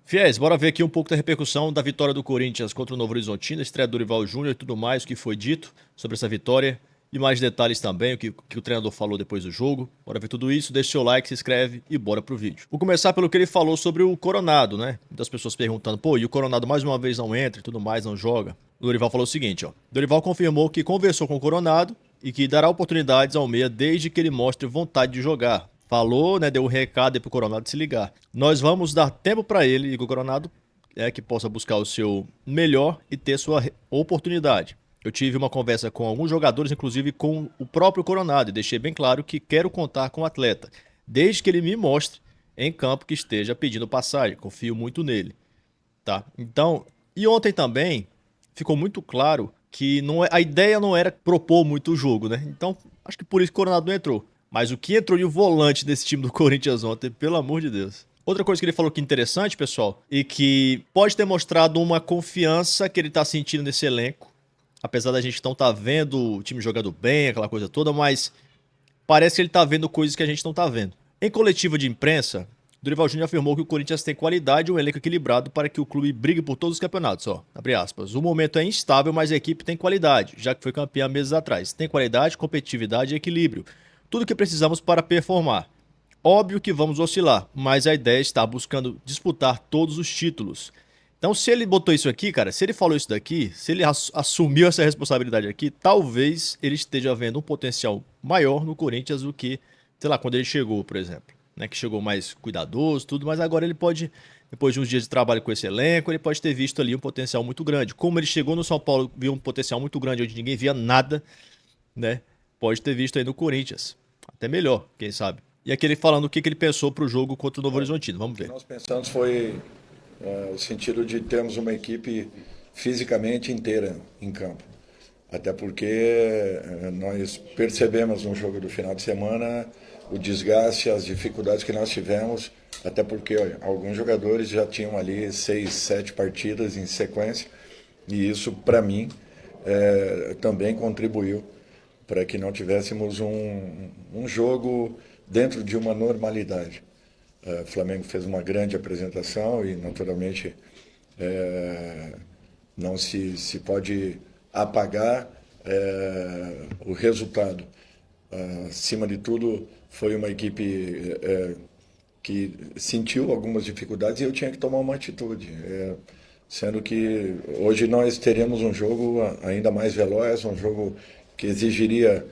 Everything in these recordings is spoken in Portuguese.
Fiéis, bora ver aqui um pouco da repercussão da vitória do Corinthians contra o Novo Horizontino, estreia do Dorival Júnior e tudo mais, o que foi dito sobre essa vitória. E mais detalhes também, o que o treinador falou depois do jogo. Bora ver tudo isso, deixa seu like, se inscreve e bora pro vídeo. Vou começar pelo que ele falou sobre o Coronado, né? Muitas pessoas perguntando, pô, e o Coronado mais uma vez não entra e tudo mais, não joga? O Dorival falou o seguinte, ó. Dorival confirmou que conversou com o Coronado e que dará oportunidades ao meia desde que ele mostre vontade de jogar. Falou, né, deu um recado aí pro Coronado se ligar. Nós vamos dar tempo para ele e que o Coronado que possa buscar o seu melhor e ter sua oportunidade. Eu tive uma conversa com alguns jogadores, inclusive com o próprio Coronado, e deixei bem claro que quero contar com o atleta, desde que ele me mostre em campo que esteja pedindo passagem. Confio muito nele, tá? Então, e ontem também ficou muito claro que a ideia não era propor muito o jogo, né? Então, acho que por isso que o Coronado não entrou. Mas o que entrou de volante desse time do Corinthians ontem, pelo amor de Deus. Outra coisa que ele falou que é interessante, pessoal, e que pode ter mostrado uma confiança que ele tá sentindo nesse elenco, apesar da gente não tá vendo o time jogando bem, aquela coisa toda, mas parece que ele tá vendo coisas que a gente não tá vendo. Em coletiva de imprensa, Dorival Júnior afirmou que o Corinthians tem qualidade e um elenco equilibrado para que o clube brigue por todos os campeonatos, ó, abre aspas. O momento é instável, mas a equipe tem qualidade, já que foi campeã meses atrás. Tem qualidade, competitividade e equilíbrio. Tudo que precisamos para performar. Óbvio que vamos oscilar, mas a ideia está buscando disputar todos os títulos. Então, se ele botou isso aqui, cara, se ele falou isso daqui, se ele assumiu essa responsabilidade aqui, talvez ele esteja vendo um potencial maior no Corinthians do que, sei lá, quando ele chegou, por exemplo. Né, que chegou mais cuidadoso, tudo, mas agora ele pode, depois de uns dias de trabalho com esse elenco, ele pode ter visto ali um potencial muito grande. Como ele chegou no São Paulo, viu um potencial muito grande, onde ninguém via nada, né? Pode ter visto aí no Corinthians. Até melhor, quem sabe. E aqui ele falando o que ele pensou pro jogo contra o Novo Horizontino. Vamos ver. O que nós pensamos foi o sentido de termos uma equipe fisicamente inteira em campo. Até porque nós percebemos no jogo do final de semana o desgaste, as dificuldades que nós tivemos, até porque alguns jogadores já tinham ali 6, 7 partidas em sequência, e isso, para mim, também contribuiu para que não tivéssemos um jogo dentro de uma normalidade. O Flamengo fez uma grande apresentação e, naturalmente, não se pode apagar o resultado. Acima de tudo, foi uma equipe que sentiu algumas dificuldades e eu tinha que tomar uma atitude. Sendo que hoje nós teremos um jogo ainda mais veloz, um jogo que exigiria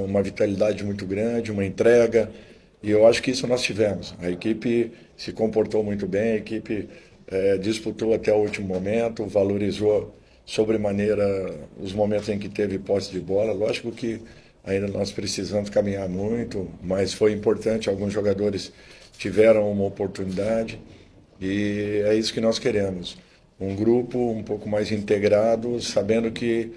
uma vitalidade muito grande, uma entrega, e eu acho que isso nós tivemos. A equipe se comportou muito bem, a equipe disputou até o último momento, valorizou sobremaneira os momentos em que teve posse de bola. Lógico que ainda nós precisamos caminhar muito, mas foi importante, alguns jogadores tiveram uma oportunidade, e é isso que nós queremos. Um grupo um pouco mais integrado, sabendo que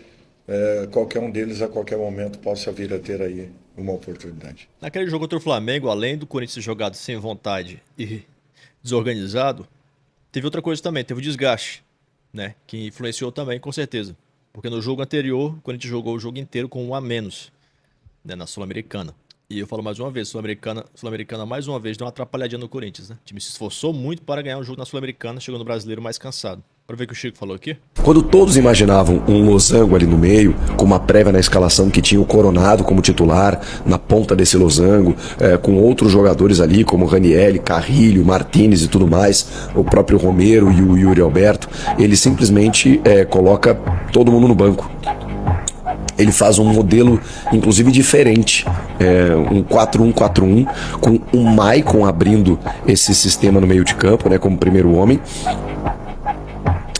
qualquer um deles a qualquer momento possa vir a ter aí uma oportunidade. Naquele jogo contra o Flamengo, além do Corinthians ter jogado sem vontade e desorganizado, teve outra coisa também, teve o desgaste, né? Que influenciou também, com certeza. Porque no jogo anterior, o Corinthians jogou o jogo inteiro com 1 a menos, né, na Sul-Americana. E eu falo mais uma vez, Sul-Americana mais uma vez deu uma atrapalhadinha no Corinthians, né? O time se esforçou muito para ganhar um jogo na Sul-Americana, chegou no Brasileiro mais cansado. Bora ver o que o Chico falou aqui. Quando todos imaginavam um losango ali no meio, com uma prévia na escalação que tinha o Coronado como titular, na ponta desse losango, com outros jogadores ali, como Ranieri, Carrilho, Martínez e tudo mais, o próprio Romero e o Yuri Alberto, ele simplesmente coloca todo mundo no banco. Ele faz um modelo, inclusive, diferente, um 4-1-4-1, com o Maicon abrindo esse sistema no meio de campo, né, como primeiro homem.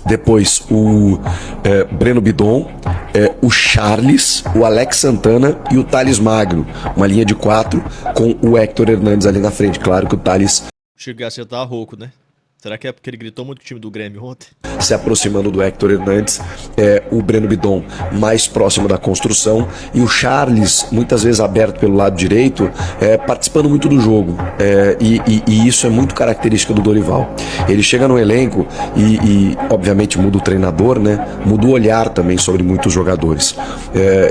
Depois o Breno Bidon, o Charles, o Alex Santana e o Thales Magno. Uma linha de 4 com o Héctor Hernandes ali na frente. Claro que o Thales... Chegou a acertar rouco, né? Será que é porque ele gritou muito com o time do Grêmio ontem? Se aproximando do Héctor Hernandes, o Breno Bidon mais próximo da construção e o Charles, muitas vezes aberto pelo lado direito, participando muito do jogo. E isso é muito característica do Dorival. Ele chega no elenco e obviamente, muda o treinador, né? Muda o olhar também sobre muitos jogadores.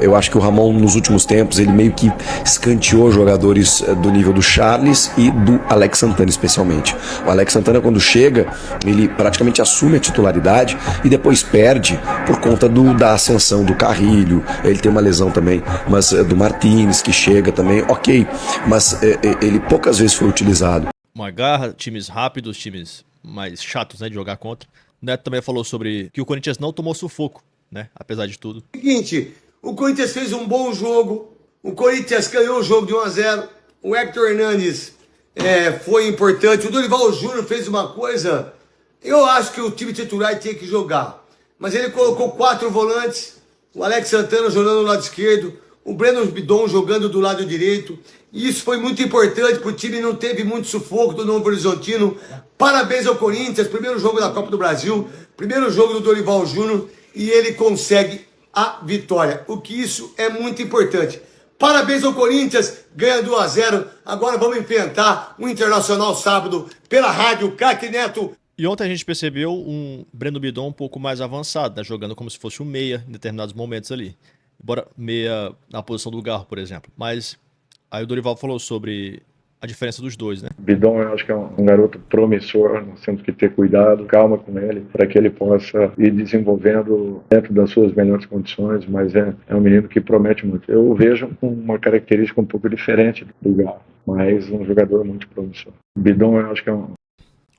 Eu acho que o Ramon, nos últimos tempos, ele meio que escanteou jogadores do nível do Charles e do Alex Santana, especialmente. O Alex Santana, quando chega chega, ele praticamente assume a titularidade e depois perde por conta da ascensão do Carrilho. Ele tem uma lesão também, mas do Martínez, que chega também, ok, mas ele poucas vezes foi utilizado. Uma garra, times rápidos, times mais chatos, né, de jogar contra. O Neto também falou sobre que o Corinthians não tomou sufoco, né, apesar de tudo. Seguinte, o Corinthians fez um bom jogo, o Corinthians ganhou o jogo de 1-0, o Hector Hernanes foi importante, o Dorival Júnior fez uma coisa, eu acho que o time titular tinha que jogar, mas ele colocou 4 volantes, o Alex Santana jogando no lado esquerdo, o Breno Bidon jogando do lado direito, e isso foi muito importante, porque o time não teve muito sufoco do Novo Horizontino. Parabéns ao Corinthians, primeiro jogo da Copa do Brasil, primeiro jogo do Dorival Júnior, e ele consegue a vitória, o que isso é muito importante. Parabéns ao Corinthians, ganha 2-0, agora vamos enfrentar o Internacional sábado pela rádio Craque Neto. E ontem a gente percebeu um Breno Bidon um pouco mais avançado, né, jogando como se fosse um meia em determinados momentos ali. Embora meia na posição do Garro, por exemplo. Mas aí o Dorival falou sobre a diferença dos dois, né? Bidon, eu acho que é um garoto promissor, nós temos que ter cuidado, calma com ele, para que ele possa ir desenvolvendo dentro das suas melhores condições, mas é um menino que promete muito. Eu o vejo com uma característica um pouco diferente do Garro, mas um jogador muito promissor. Bidon, eu acho que é um... O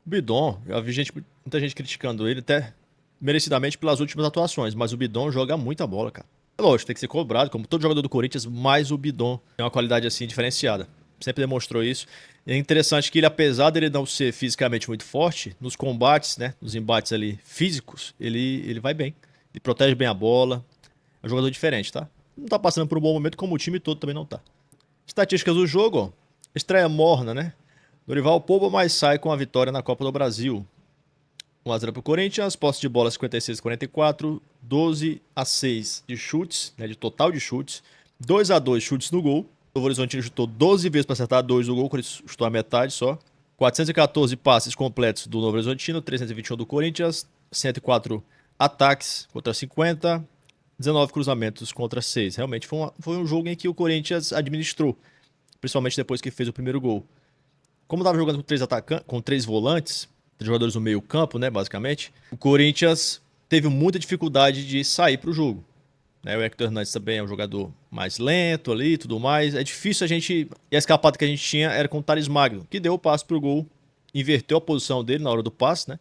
Bidon, já vi muita gente criticando ele, até merecidamente pelas últimas atuações, mas o Bidon joga muita bola, cara. É lógico, tem que ser cobrado, como todo jogador do Corinthians, mas o Bidon tem uma qualidade assim diferenciada. Sempre demonstrou isso. E é interessante que ele, apesar dele não ser fisicamente muito forte, nos combates, né, nos embates ali físicos, ele vai bem. Ele protege bem a bola. É um jogador diferente, tá? Não tá passando por um bom momento, como o time todo também não tá. Estatísticas do jogo, ó. Estreia morna, né? Dorival poupa, mas sai com a vitória na Copa do Brasil. 1-0 pro Corinthians, posse de bola 56-44, 12-6 de chutes, né, de total de chutes, 2-2 chutes no gol. O Novo Horizontino chutou 12 vezes para acertar 2 no gol, o Corinthians chutou a metade só. 414 passes completos do Novo Horizontino, 321 do Corinthians, 104 ataques contra 50, 19 cruzamentos contra 6. Realmente foi um jogo em que o Corinthians administrou, principalmente depois que fez o primeiro gol. Como estava jogando com 3 volantes, jogadores no meio campo, né, basicamente, o Corinthians teve muita dificuldade de sair para o jogo. Né, o Hector Hernandes também é um jogador mais lento ali e tudo mais. É difícil a gente... E a escapada que a gente tinha era com o Thales Magno, que deu o passe pro gol, inverteu a posição dele na hora do passe, né?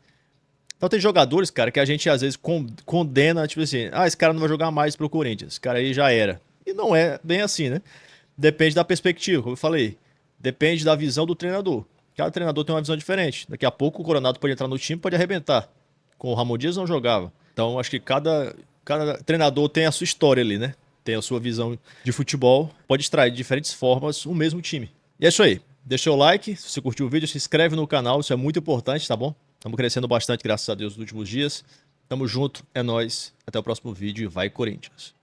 Então tem jogadores, cara, que a gente às vezes condena, tipo assim, esse cara não vai jogar mais pro Corinthians, esse cara aí já era. E não é bem assim, né? Depende da perspectiva, como eu falei. Depende da visão do treinador. Cada treinador tem uma visão diferente. Daqui a pouco o Coronado pode entrar no time, pode arrebentar. Com o Ramon Dias não jogava. Então acho que cada treinador tem a sua história ali, né? Tem a sua visão de futebol. Pode extrair de diferentes formas o mesmo time. E é isso aí. Deixa o like, se você curtiu o vídeo, se inscreve no canal, isso é muito importante, tá bom? Estamos crescendo bastante, graças a Deus, nos últimos dias. Tamo junto, é nóis. Até o próximo vídeo e vai Corinthians.